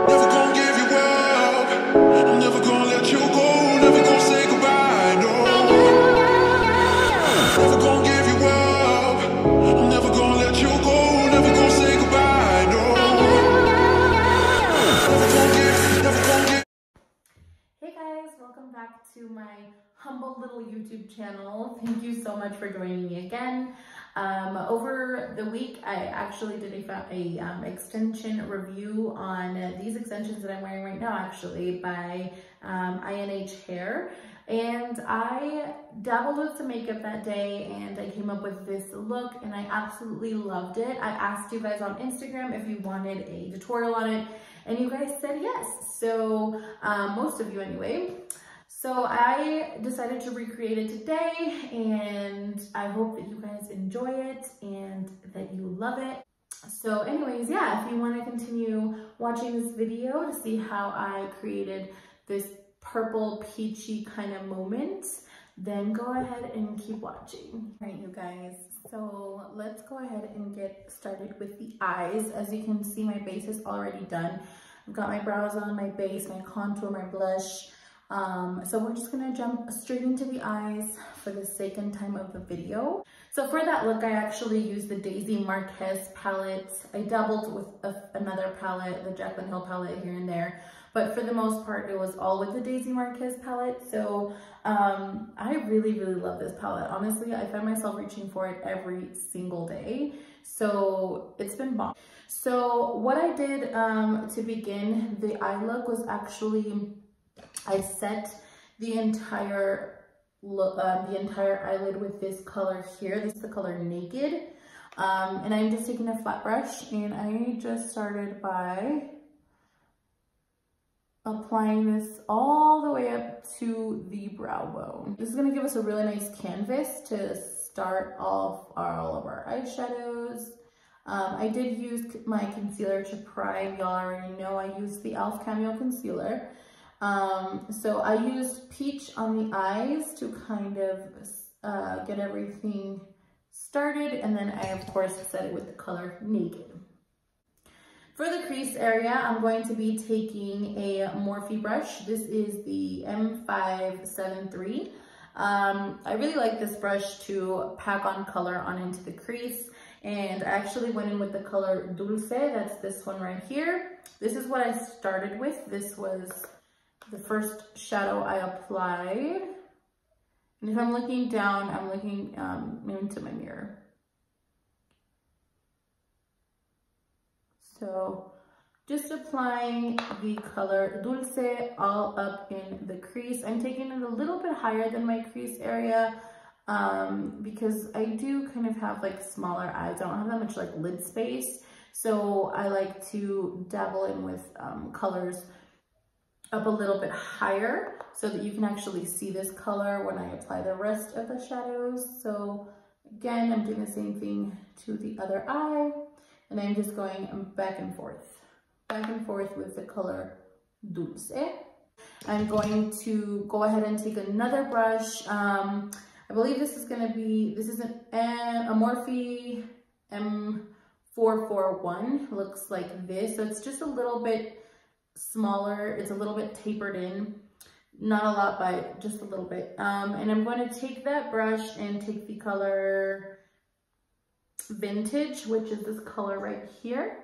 Never gonna give you up. I'm never gonna let you go. Never gonna say goodbye. No. Never gonna give you up. I'm never gonna let you go. Never gonna say goodbye. No. Never gonna give. Hey guys, welcome back to my humble little YouTube channel. Thank you so much for joining me again. Over the week, I actually did a extension review on these extensions that I'm wearing right now, actually by INH Hair. And I dabbled with some makeup that day and I came up with this look and I absolutely loved it. I asked you guys on Instagram if you wanted a tutorial on it and you guys said yes. So most of you anyway. So I decided to recreate it today and I hope that you guys enjoy it and that you love it. So anyways, yeah, if you want to continue watching this video to see how I created this purple peachy kind of moment, then go ahead and keep watching. All right, you guys, so let's go ahead and get started with the eyes. As you can see, my base is already done. I've got my brows on, my base, my contour, my blush. So we're just gonna jump straight into the eyes for the second time of the video. So for that look, I actually used the Daisy Marquez palette. I dabbled with another palette, the Jaclyn Hill palette here and there, but for the most part, it was all with the Daisy Marquez palette. So I really love this palette. Honestly, I find myself reaching for it every single day. So it's been bomb. So what I did to begin the eye look was actually, I set the entire look, the entire eyelid with this color here. This is the color Naked. And I'm just taking a flat brush and I just started by applying this all the way up to the brow bone. This is gonna give us a really nice canvas to start off all of our eyeshadows. I did use my concealer to prime. Y'all already know I used the e.l.f. Cameo Concealer. So I used Peach on the eyes to kind of get everything started, and then I of course set it with the color Naked. For the crease area, I'm going to be taking a Morphe brush. This is the M573. I really like this brush to pack on color on into the crease, and I actually went in with the color Dulce. That's this one right here. This is what I started with. This was the first shadow I applied. And if I'm looking down, I'm looking into my mirror. So just applying the color Dulce all up in the crease. I'm taking it a little bit higher than my crease area because I do kind of have like smaller eyes. I don't have that much like lid space. So I like to dabble in with colors up a little bit higher so that you can actually see this color when I apply the rest of the shadows. So again, I'm doing the same thing to the other eye, and I'm just going back and forth with the color Dulce. I'm going to go ahead and take another brush. I believe this is gonna be, this is a Morphe M441, looks like this. So it's just a little bit smaller, it's a little bit tapered in, not a lot, but just a little bit. And I'm going to take that brush and take the color Vintage, which is this color right here.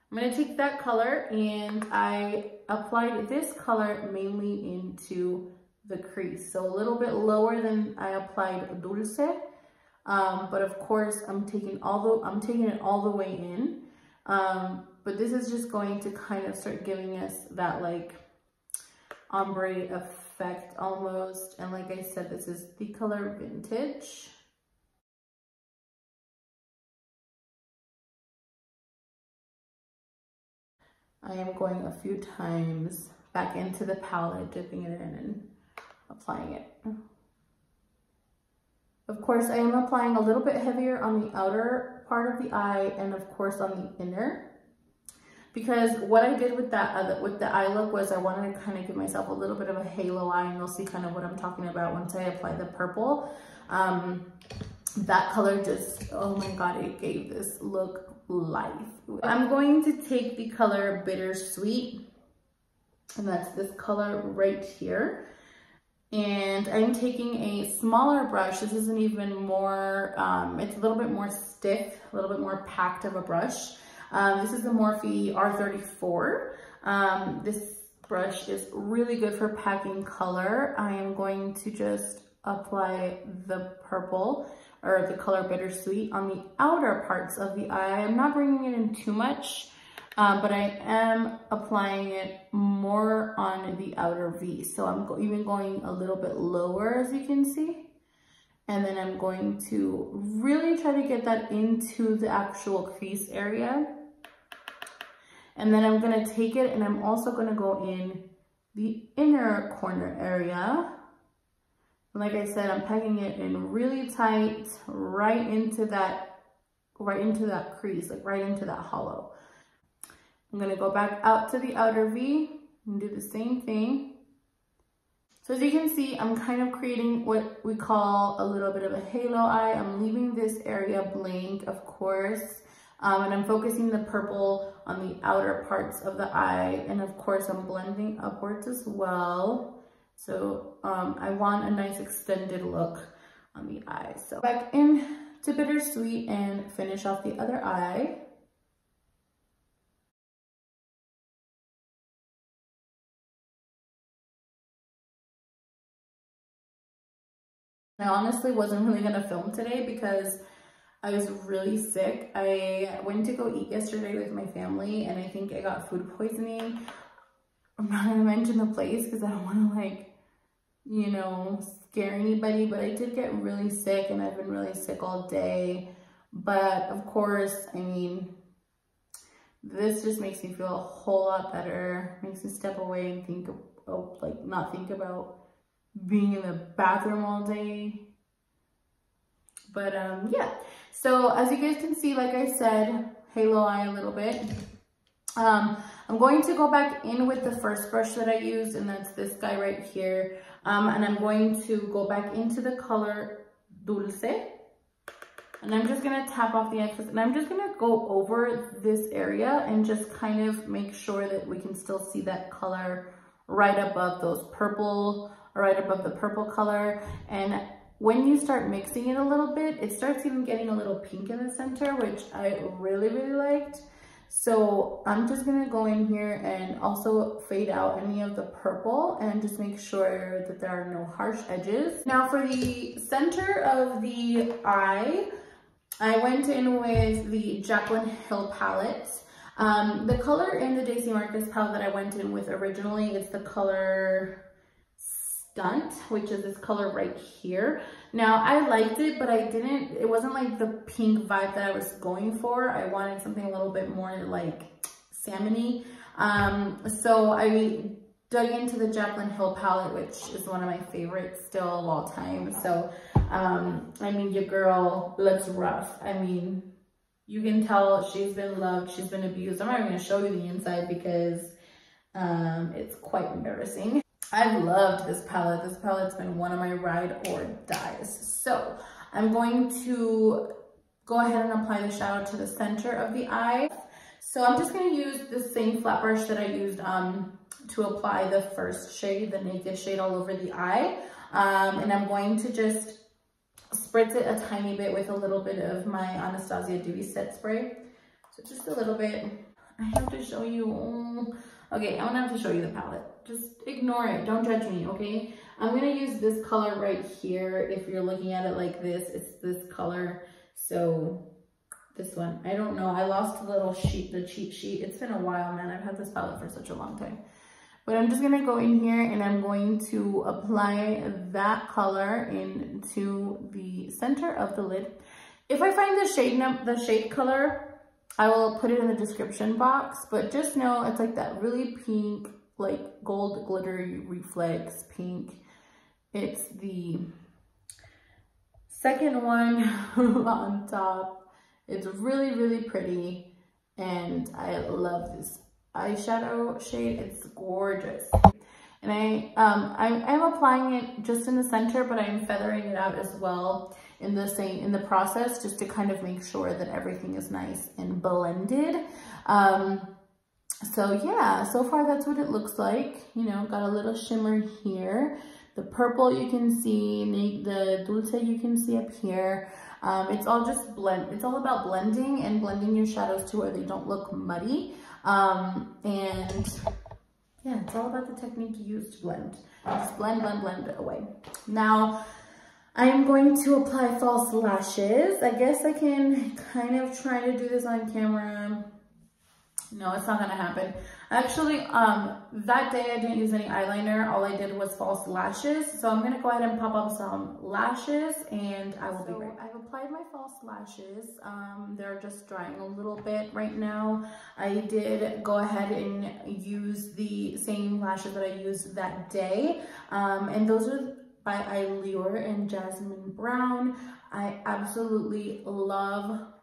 I'm going to take that color and I applied this color mainly into the crease, so a little bit lower than I applied Dulce, but of course I'm taking it all the way in. But this is just going to kind of start giving us that like ombre effect almost. And like I said, this is the color Vintage. I am going a few times back into the palette, dipping it in and applying it. Of course, I am applying a little bit heavier on the outer part of the eye and of course on the inner. Because what I did with that with the eye look was I wanted to kind of give myself a little bit of a halo eye, and you'll see kind of what I'm talking about once I apply the purple. that color just, oh my God, it gave this look life. I'm going to take the color Bittersweet, and that's this color right here. And I'm taking a smaller brush. This is an even more, it's a little bit more stiff, a little bit more packed of a brush. This is the Morphe R34. This brush is really good for packing color. I am going to just apply the purple, or the color Bittersweet, on the outer parts of the eye. I'm not bringing it in too much, but I am applying it more on the outer V. So I'm even going a little bit lower, as you can see. And then I'm going to really try to get that into the actual crease area. And then I'm gonna take it, and I'm also gonna go in the inner corner area. Like I said, I'm packing it in really tight, right into that crease, like right into that hollow. I'm gonna go back out to the outer V and do the same thing. So as you can see, I'm kind of creating what we call a little bit of a halo eye. I'm leaving this area blank, of course, and I'm focusing the purple on the outer parts of the eye. And of course, I'm blending upwards as well. So I want a nice extended look on the eye. So back in to Bittersweet and finish off the other eye. I honestly wasn't really gonna film today because I was really sick. I went to go eat yesterday with my family, and I think I got food poisoning. I'm not gonna mention the place because I don't wanna, like, you know, scare anybody, but I did get really sick, and I've been really sick all day. But of course, I mean, this just makes me feel a whole lot better. Makes me step away and think of, like, not think about being in the bathroom all day. But yeah, so as you guys can see, like I said, halo eye a little bit. I'm going to go back in with the first brush that I used, and that's this guy right here. And I'm going to go back into the color Dulce. And I'm just gonna tap off the excess, and I'm just gonna go over this area and just kind of make sure that we can still see that color right above those purple, right above the purple color. And when you start mixing it a little bit, it starts even getting a little pink in the center, which I really, really liked. So I'm just gonna go in here and also fade out any of the purple and just make sure that there are no harsh edges. Now for the center of the eye, I went in with the Jaclyn Hill palette. The color in the Daisy Marquez palette that I went in with originally is the color Stunt, which is this color right here. Now I liked it, but it wasn't like the pink vibe that I was going for. I wanted something a little bit more like salmon-y. So I dug into the Jaclyn Hill palette, which is one of my favorites still of all time. So, I mean, your girl looks rough. I mean, you can tell she's been loved, she's been abused. I'm not even gonna show you the inside because it's quite embarrassing. I've loved this palette. This palette's been one of my ride or dies. So I'm going to go ahead and apply the shadow to the center of the eye. So I'm just gonna use the same flat brush that I used to apply the first shade, the Naked shade, all over the eye. And I'm going to just spritz it a tiny bit with a little bit of my Anastasia Dewy Set Spray. So just a little bit. I have to show you. Okay, I'm gonna have to show you the palette. Just ignore it, don't judge me, okay? I'm gonna use this color right here. If you're looking at it like this, it's this color. So this one, I don't know. I lost the little sheet, the cheat sheet. It's been a while, man. I've had this palette for such a long time. But I'm just gonna go in here and I'm going to apply that color into the center of the lid. If I find the shade color, I will put it in the description box, but just know it's like that really pink, like gold glittery reflex pink. It's the second one on top. It's really, really pretty, and I love this eyeshadow shade. It's gorgeous. And I'm applying it just in the center, but I'm feathering it out as well. in the process, just to kind of make sure that everything is nice and blended. So yeah, so far that's what it looks like. You know, got a little shimmer here. The purple you can see, the dulce you can see up here. It's all just it's all about blending and blending your shadows to where they don't look muddy. And yeah, it's all about the technique you use to blend. Just blend, blend, blend away. Now, I am going to apply false lashes. I guess I can kind of try to do this on camera. No, it's not gonna happen. Actually, that day I didn't use any eyeliner. All I did was false lashes. So I'm gonna go ahead and pop up some lashes and I will be right back. I've applied my false lashes. They're just drying a little bit right now. I did go ahead and use the same lashes that I used that day. And those are by Allure in Jasmine Brown. I absolutely love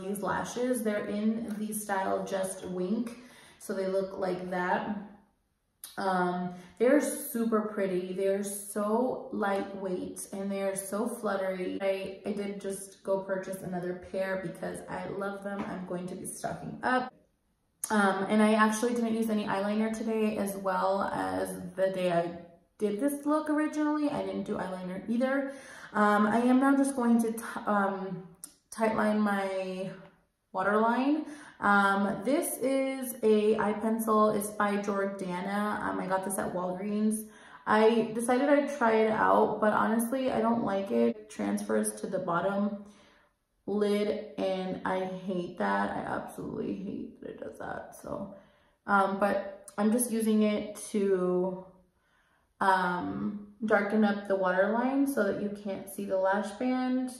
these lashes. They're in the style Just Wink, so they look like that. They're super pretty. They're so lightweight and they're so fluttery. I did just go purchase another pair because I love them. I'm going to be stocking up. And I actually didn't use any eyeliner today, as well as the day I did this look originally. I didn't do eyeliner either. I am now just going to tightline my waterline. This is a eye pencil. It's by Jordana. I got this at Walgreens. I decided I'd try it out, but honestly, I don't like it. It transfers to the bottom lid and I hate that. I absolutely hate that it does that. So, but I'm just using it to darken up the waterline so that you can't see the lash band.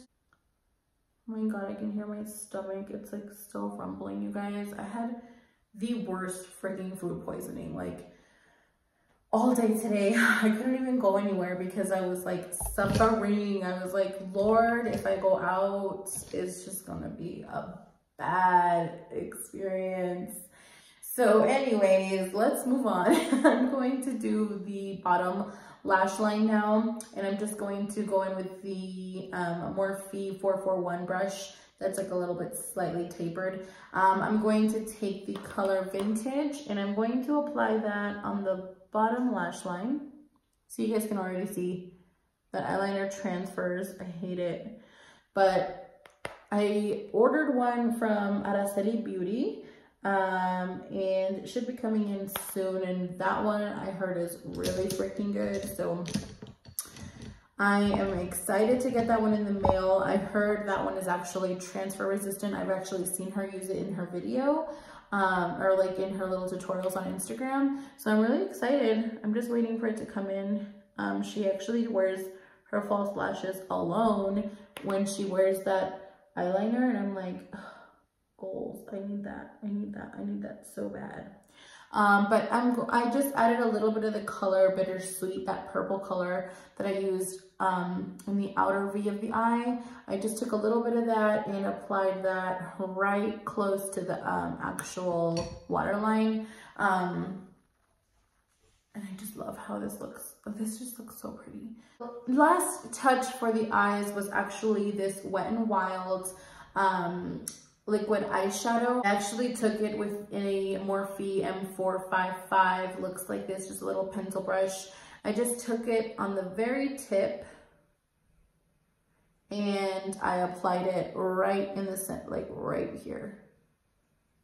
Oh my god, I can hear my stomach. It's like still rumbling, you guys. I had the worst freaking food poisoning, like all day today. I couldn't even go anywhere because I was like suffering. I was like, Lord, if I go out, it's just gonna be a bad experience. So anyways, let's move on. I'm going to do the bottom lash line now, and I'm just going to go in with the Morphe 441 brush that's like a little bit slightly tapered. I'm going to take the color Vintage and I'm going to apply that on the bottom lash line. So you guys can already see that eyeliner transfers. I hate it, but I ordered one from Araceli Beauty. And it should be coming in soon, and that one I heard is really freaking good, so I am excited to get that one in the mail. I heard that one is actually transfer resistant. I've actually seen her use it in her video, or like in her little tutorials on Instagram, so I'm really excited. I'm just waiting for it to come in. She actually wears her false lashes alone when she wears that eyeliner, and I'm like, goals. I need that so bad. But I just added a little bit of the color Bittersweet, that purple color that I used in the outer V of the eye. I just took a little bit of that and applied that right close to the actual waterline. And I just love how this looks. This just looks so pretty. Last touch for the eyes was actually this Wet n Wild liquid eyeshadow. I actually took it with a Morphe M455. Looks like this, just a little pencil brush. I just took it on the very tip and I applied it right in the center, like right here.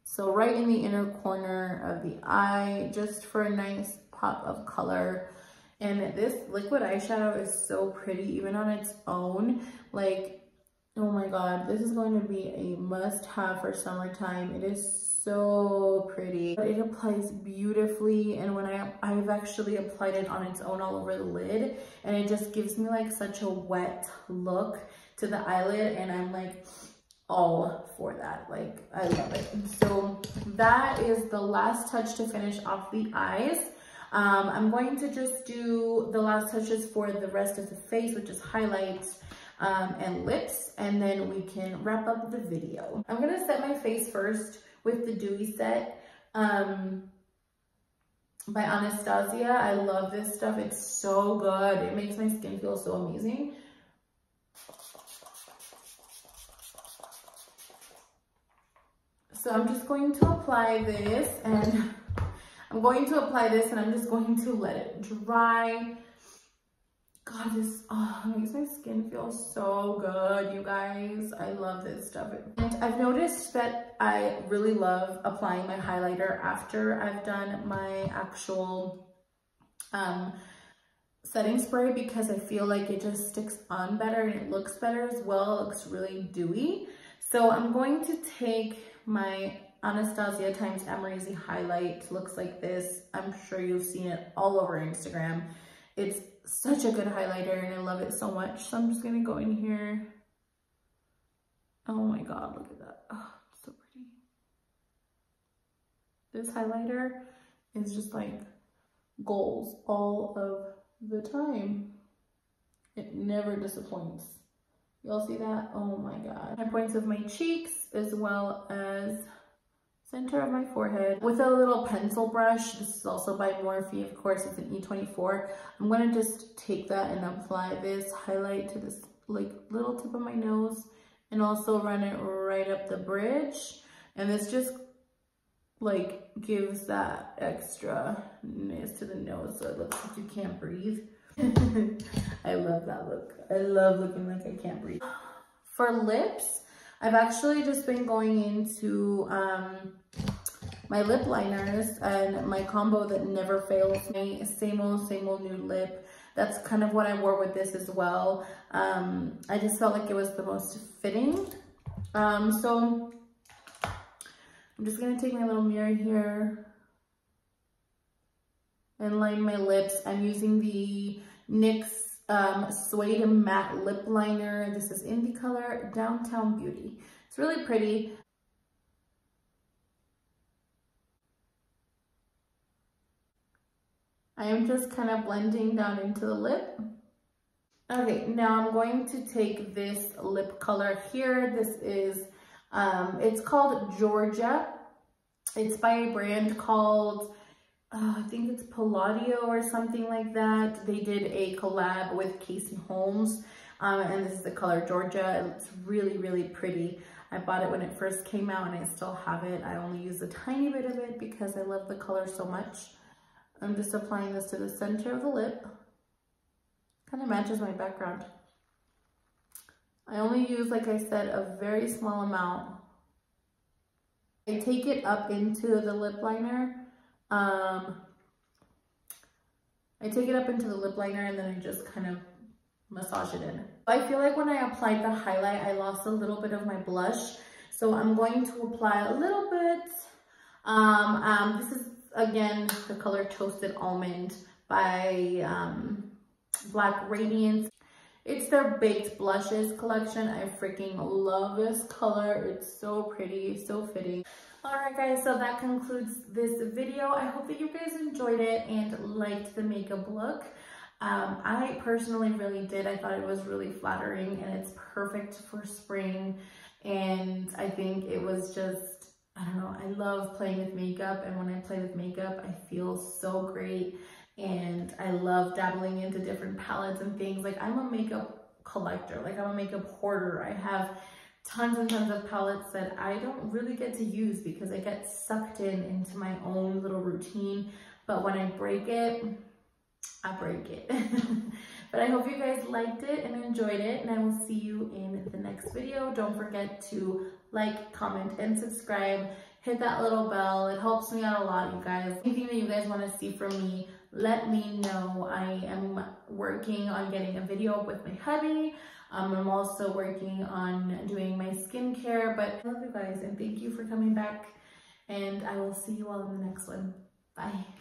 So right in the inner corner of the eye, just for a nice pop of color. And this liquid eyeshadow is so pretty, even on its own. Like, oh my god, this is going to be a must-have for summertime. It is so pretty. It applies beautifully, and when I've actually applied it on its own all over the lid, and it just gives me like such a wet look to the eyelid, and I'm like all for that. Like, I love it. And so that is the last touch to finish off the eyes. I'm going to just do the last touches for the rest of the face, which is highlights and lips, and then we can wrap up the video. I'm gonna set my face first with the Dewy Set by Anastasia. I love this stuff. It's so good. It makes my skin feel so amazing. So I'm just going to apply this and I'm just going to let it dry. God, this makes my skin feel so good, you guys. I love this stuff. And I've noticed that I really love applying my highlighter after I've done my actual setting spray, because I feel like it just sticks on better and it looks better as well. It looks really dewy. So I'm going to take my Anastasia times Amazing highlight. Looks like this. I'm sure you've seen it all over Instagram. It's such a good highlighter and I love it so much. So I'm just gonna go in here. Oh my God, look at that. Oh, it's so pretty. This highlighter is just like goals all of the time. It never disappoints. Y'all see that? Oh my God. My points of my cheeks as well as center of my forehead with a little pencil brush. This is also by Morphe, of course. It's an E24. I'm gonna just take that and apply this highlight to this like little tip of my nose and also run it right up the bridge. And this just like gives that extra-ness to the nose so it looks like you can't breathe. I love that look. I love looking like I can't breathe. For lips, I've actually just been going into my lip liners and my combo that never fails me. Same old nude lip. That's kind of what I wore with this as well. I just felt like it was the most fitting. So I'm just gonna take my little mirror here and line my lips. I'm using the NYX Suede Matte Lip Liner. This is in the color Downtown Beauty. It's really pretty. I am just kind of blending down into the lip. Okay, now I'm going to take this lip color here. This is, it's called Georgia. It's by a brand called, I think it's Palladio or something like that. They did a collab with Casey Holmes, and this is the color Georgia. It's really, really pretty. I bought it when it first came out and I still have it. I only use a tiny bit of it because I love the color so much. I'm just applying this to the center of the lip. Kind of matches my background. I only use, like I said, a very small amount. I take it up into the lip liner. I take it up into the lip liner and then I just kind of massage it in. I feel like when I applied the highlight, I lost a little bit of my blush. So I'm going to apply a little bit. This is, again, the color Toasted Almond by Black Radiance. It's their Baked Blushes collection. I freaking love this color. It's so pretty, so fitting. Alright guys, so that concludes this video. I hope that you guys enjoyed it and liked the makeup look. I personally really did. I thought it was really flattering and it's perfect for spring. And I think it was just, I don't know, I love playing with makeup, and when I play with makeup, I feel so great. And I love dabbling into different palettes and things. Like, I'm a makeup collector, like I'm a makeup hoarder. I have tons and tons of palettes that I don't really get to use because I get sucked into my own little routine. But when I break it, I break it. But I hope you guys liked it and enjoyed it, and I will see you in the next video. Don't forget to like, comment, and subscribe. Hit that little bell. It helps me out a lot, you guys. Anything that you guys want to see from me, let me know. I am working on getting a video with my hubby. I'm also working on doing my skincare, but I love you guys and thank you for coming back, and I will see you all in the next one. Bye.